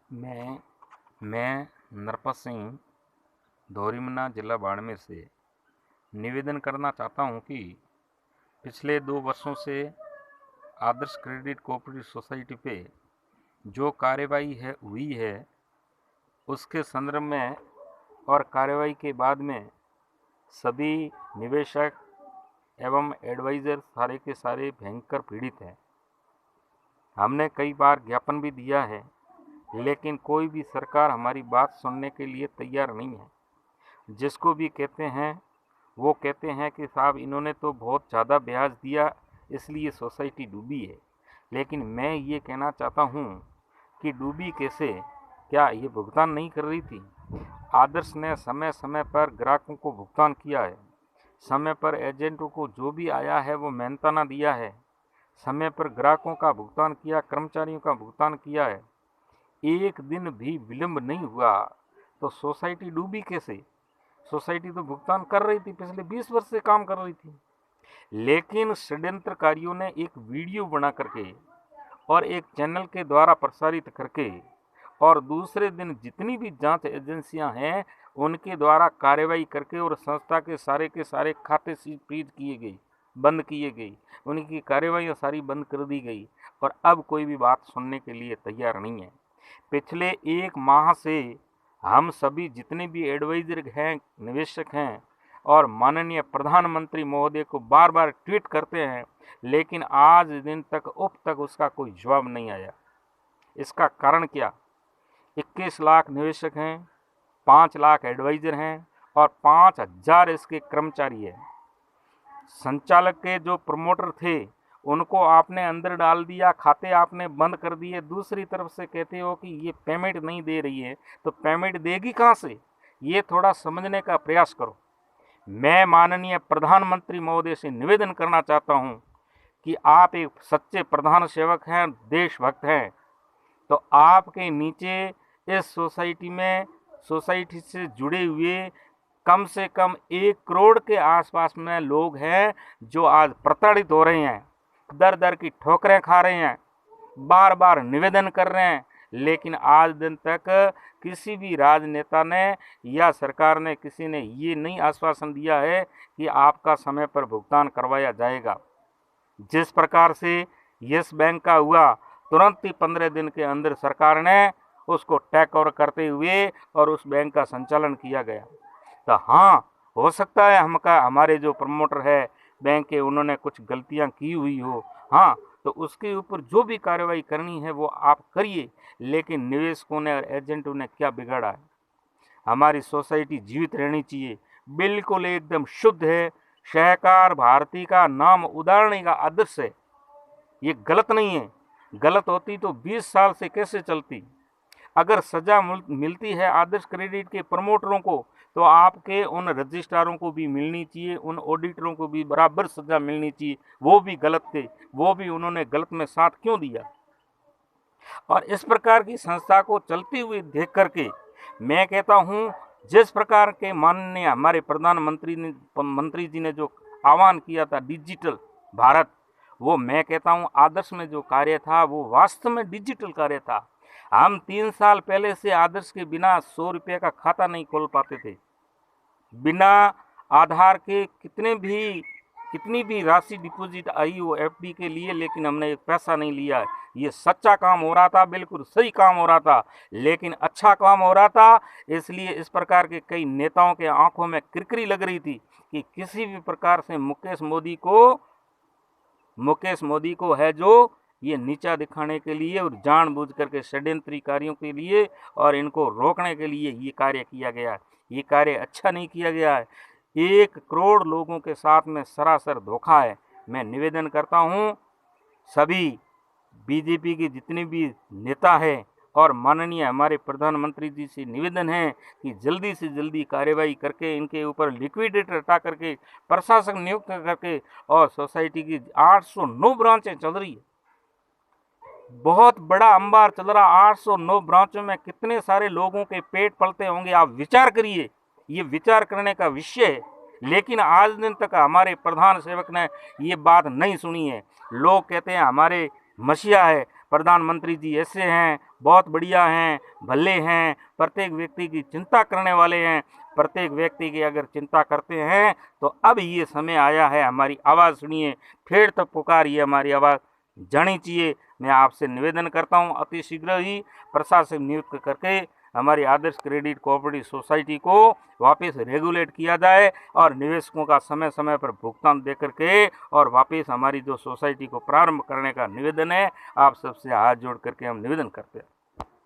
मैं नरपत सिंह धोरीमना जिला बाड़मेर से निवेदन करना चाहता हूं कि पिछले 2 वर्षों से आदर्श क्रेडिट कोऑपरेटिव सोसाइटी पे जो कार्यवाही हुई है उसके संदर्भ में और कार्यवाही के बाद में सभी निवेशक एवं एडवाइज़र सारे के सारे भयंकर पीड़ित हैं। हमने कई बार ज्ञापन भी दिया है, लेकिन कोई भी सरकार हमारी बात सुनने के लिए तैयार नहीं है। जिसको भी कहते हैं वो कहते हैं कि साहब इन्होंने तो बहुत ज़्यादा ब्याज दिया इसलिए सोसाइटी डूबी है। लेकिन मैं ये कहना चाहता हूँ कि डूबी कैसे, क्या ये भुगतान नहीं कर रही थी? आदर्श ने समय समय पर ग्राहकों को भुगतान किया है, समय पर एजेंटों को जो भी आया है वो मेहनताना दिया है, समय पर ग्राहकों का भुगतान किया, कर्मचारियों का भुगतान किया है। एक दिन भी विलंब नहीं हुआ तो सोसाइटी डूबी कैसे? सोसाइटी तो भुगतान कर रही थी, पिछले 20 वर्ष से काम कर रही थी। लेकिन षड्यंत्रकारियों ने एक वीडियो बना करके और एक चैनल के द्वारा प्रसारित करके और दूसरे दिन जितनी भी जांच एजेंसियां हैं उनके द्वारा कार्रवाई करके और संस्था के सारे खाते फ्रीज किए गए, बंद किए गए, उनकी कार्यवाही सारी बंद कर दी गई और अब कोई भी बात सुनने के लिए तैयार नहीं है। पिछले 1 माह से हम सभी जितने भी एडवाइजर हैं, निवेशक हैं और माननीय प्रधानमंत्री महोदय को बार बार ट्वीट करते हैं, लेकिन आज दिन तक अब तक उसका कोई जवाब नहीं आया। इसका कारण क्या? 21 लाख निवेशक हैं, 5 लाख एडवाइजर हैं और 5000 इसके कर्मचारी हैं। संचालक के जो प्रमोटर थे उनको आपने अंदर डाल दिया, खाते आपने बंद कर दिए। दूसरी तरफ से कहते हो कि ये पेमेंट नहीं दे रही है, तो पेमेंट देगी कहाँ से? ये थोड़ा समझने का प्रयास करो। मैं माननीय प्रधानमंत्री महोदय से निवेदन करना चाहता हूँ कि आप एक सच्चे प्रधान सेवक हैं, देशभक्त हैं, तो आपके नीचे इस सोसाइटी से जुड़े हुए कम से कम 1 करोड़ के आसपास में लोग हैं जो आज प्रताड़ित हो रहे हैं, दर दर की ठोकरें खा रहे हैं, बार बार निवेदन कर रहे हैं, लेकिन आज दिन तक किसी भी राजनेता ने या सरकार ने किसी ने ये नहीं आश्वासन दिया है कि आपका समय पर भुगतान करवाया जाएगा। जिस प्रकार से यस बैंक का हुआ, तुरंत ही 15 दिन के अंदर सरकार ने उसको टेक ओवर करते हुए और उस बैंक का संचालन किया गया। तो हाँ, हो सकता है हमारे जो प्रमोटर है बैंक के, उन्होंने कुछ गलतियां की हुई हो, हाँ, तो उसके ऊपर जो भी कार्रवाई करनी है वो आप करिए, लेकिन निवेशकों ने और एजेंटों ने क्या बिगाड़ा है? हमारी सोसाइटी जीवित रहनी चाहिए, बिल्कुल एकदम शुद्ध है, सहकार भारती का नाम उदाहरण का आदर्श है, ये गलत नहीं है। गलत होती तो 20 साल से कैसे चलती? अगर सजा मिलती है आदर्श क्रेडिट के प्रमोटरों को, तो आपके उन रजिस्ट्रारों को भी मिलनी चाहिए, उन ऑडिटरों को भी बराबर सजा मिलनी चाहिए। वो भी गलत थे, वो भी उन्होंने गलत में साथ क्यों दिया? और इस प्रकार की संस्था को चलती हुई देख करके मैं कहता हूँ, जिस प्रकार के माननीय हमारे मंत्री जी ने जो आह्वान किया था डिजिटल भारत, वो मैं कहता हूँ आदर्श में जो कार्य था वो वास्तव में डिजिटल कार्य था। हम 3 साल पहले से आदर्श के बिना 100 रुपये का खाता नहीं खोल पाते थे, बिना आधार के कितनी भी राशि डिपॉजिट आई हो एफडी के लिए, लेकिन हमने एक पैसा नहीं लिया है। ये सच्चा काम हो रहा था, बिल्कुल सही काम हो रहा था, लेकिन अच्छा काम हो रहा था। इसलिए इस प्रकार के कई नेताओं के आंखों में किरकिरी लग रही थी कि किसी भी प्रकार से मुकेश मोदी को है जो ये नीचा दिखाने के लिए और जानबूझ करके षड्यंत्रकारियों के लिए और इनको रोकने के लिए ये कार्य किया गया है। ये कार्य अच्छा नहीं किया गया है। 1 करोड़ लोगों के साथ में सरासर धोखा है। मैं निवेदन करता हूँ सभी बीजेपी के जितने भी नेता हैं और माननीय हमारे प्रधानमंत्री जी से निवेदन है कि जल्दी से जल्दी कार्यवाही करके इनके ऊपर लिक्विडेटर हटा करके प्रशासक नियुक्त करके, और सोसाइटी की 809 ब्रांचें चल रही है, बहुत बड़ा अंबार चल रहा। 809 ब्रांचों में कितने सारे लोगों के पेट पलते होंगे, आप विचार करिए। ये विचार करने का विषय है, लेकिन आज दिन तक हमारे प्रधान सेवक ने ये बात नहीं सुनी है। लोग कहते हैं हमारे मसीहा है, प्रधानमंत्री जी ऐसे हैं, बहुत बढ़िया हैं, भले हैं, प्रत्येक व्यक्ति की चिंता करने वाले हैं। प्रत्येक व्यक्ति की अगर चिंता करते हैं तो अब ये समय आया है, हमारी आवाज़ सुनिए, फिर तो पुकारिए, हमारी आवाज़ जानी चाहिए। मैं आपसे निवेदन करता हूँ अति शीघ्र ही प्रशासक नियुक्त करके हमारी आदर्श क्रेडिट कोऑपरेटिव सोसाइटी को वापस रेगुलेट किया जाए और निवेशकों का समय समय पर भुगतान दे करके और वापस हमारी जो सोसाइटी को प्रारंभ करने का निवेदन है, आप सबसे हाथ जोड़ करके हम निवेदन करते हैं।